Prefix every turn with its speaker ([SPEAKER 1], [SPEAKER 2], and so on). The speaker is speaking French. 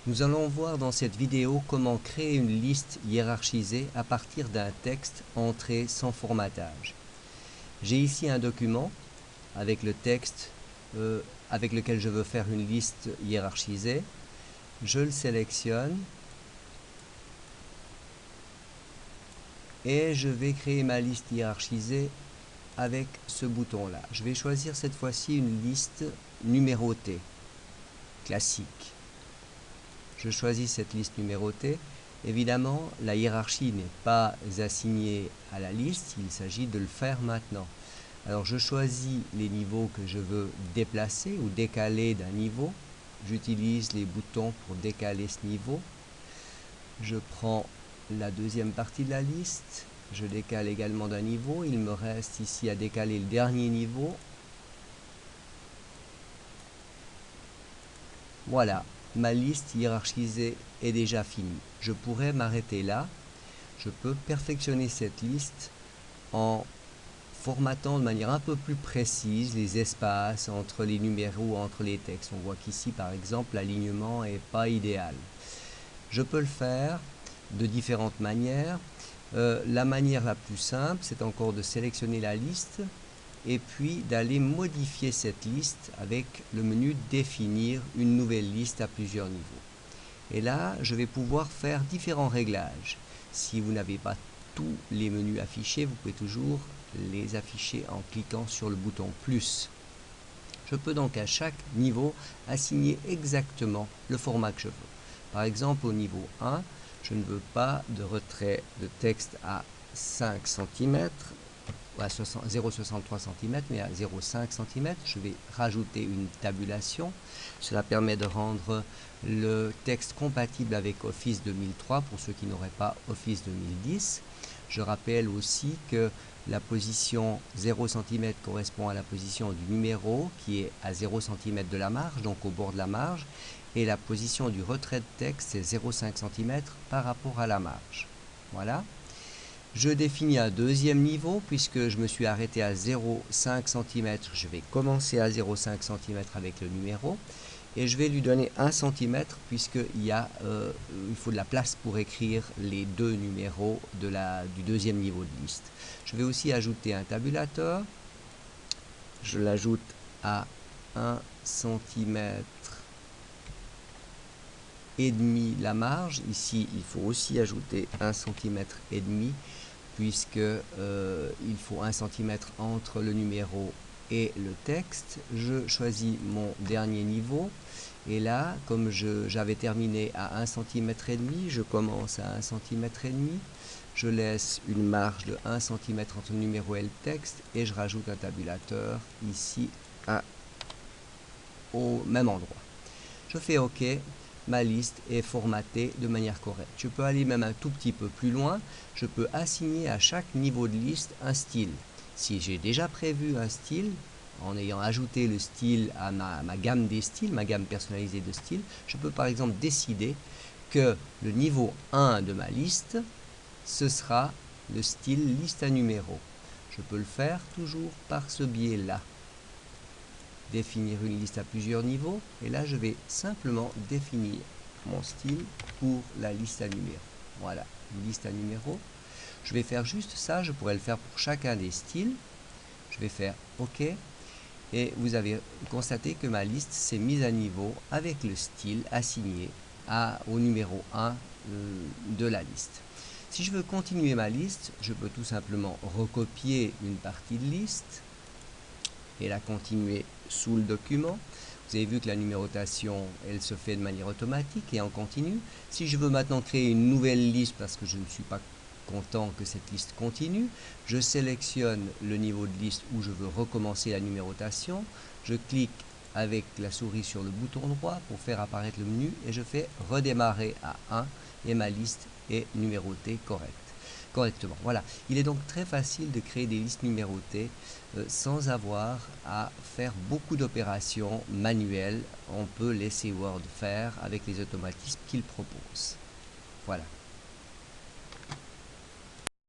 [SPEAKER 1] Nous allons voir dans cette vidéo comment créer une liste hiérarchisée à partir d'un texte entré sans formatage. J'ai ici un document avec le texte avec lequel je veux faire une liste hiérarchisée. Je le sélectionne et je vais créer ma liste hiérarchisée avec ce bouton-là. Je vais choisir cette fois-ci une liste numérotée, classique. Je choisis cette liste numérotée. Évidemment, la hiérarchie n'est pas assignée à la liste, il s'agit de le faire maintenant. Alors je choisis les niveaux que je veux déplacer ou décaler d'un niveau. J'utilise les boutons pour décaler ce niveau. Je prends la deuxième partie de la liste, je décale également d'un niveau. Il me reste ici à décaler le dernier niveau. Voilà, ma liste hiérarchisée est déjà finie. Je pourrais m'arrêter là. Je peux perfectionner cette liste en formatant de manière un peu plus précise les espaces entre les numéros, entre les textes. On voit qu'ici, par exemple, l'alignement n'est pas idéal. Je peux le faire de différentes manières. La manière la plus simple, c'est encore de sélectionner la liste et puis d'aller modifier cette liste avec le menu définir une nouvelle liste à plusieurs niveaux. Et là, je vais pouvoir faire différents réglages. Si vous n'avez pas tous les menus affichés, vous pouvez toujours les afficher en cliquant sur le bouton plus. Je peux donc à chaque niveau assigner exactement le format que je veux. Par exemple, au niveau 1, je ne veux pas de retrait de texte à 5 cm, à 0,63 cm, mais à 0,5 cm. Je vais rajouter une tabulation. Cela permet de rendre le texte compatible avec Office 2003 pour ceux qui n'auraient pas Office 2010. Je rappelle aussi que la position 0 cm correspond à la position du numéro qui est à 0 cm de la marge, donc au bord de la marge, et la position du retrait de texte c'est 0,5 cm par rapport à la marge. Voilà. Je définis un deuxième niveau puisque je me suis arrêté à 0,5 cm. Je vais commencer à 0,5 cm avec le numéro et je vais lui donner 1 cm puisqu'il faut de la place pour écrire les deux numéros du deuxième niveau de liste. Je vais aussi ajouter un tabulateur. Je l'ajoute à 1 cm et demi la marge. Ici, il faut aussi ajouter 1 cm et demi puisque il faut 1 cm entre le numéro et le texte. Je choisis mon dernier niveau et là, comme j'avais terminé à 1 cm et demi, je commence à 1 cm et demi. Je laisse une marge de 1 cm entre le numéro et le texte et je rajoute un tabulateur ici au même endroit. Je fais OK. Ma liste est formatée de manière correcte. Je peux aller même un tout petit peu plus loin. Je peux assigner à chaque niveau de liste un style. Si j'ai déjà prévu un style, en ayant ajouté le style à ma gamme des styles, ma gamme personnalisée de styles, je peux par exemple décider que le niveau 1 de ma liste, ce sera le style liste à numéros. Je peux le faire toujours par ce biais-là. Définir une liste à plusieurs niveaux et là je vais simplement définir mon style pour la liste à numéros. Voilà, une liste à numéros. Je vais faire juste ça, je pourrais le faire pour chacun des styles. Je vais faire OK et vous avez constaté que ma liste s'est mise à niveau avec le style assigné au numéro 1 de la liste. Si je veux continuer ma liste, je peux tout simplement recopier une partie de liste et la continuer sous le document. Vous avez vu que la numérotation, elle se fait de manière automatique et en continu. Si je veux maintenant créer une nouvelle liste parce que je ne suis pas content que cette liste continue, je sélectionne le niveau de liste où je veux recommencer la numérotation. Je clique avec la souris sur le bouton droit pour faire apparaître le menu et je fais redémarrer à 1 et ma liste est numérotée correctement. Voilà, il est donc très facile de créer des listes numérotées sans avoir à faire beaucoup d'opérations manuelles. On peut laisser Word faire avec les automatismes qu'il propose. Voilà.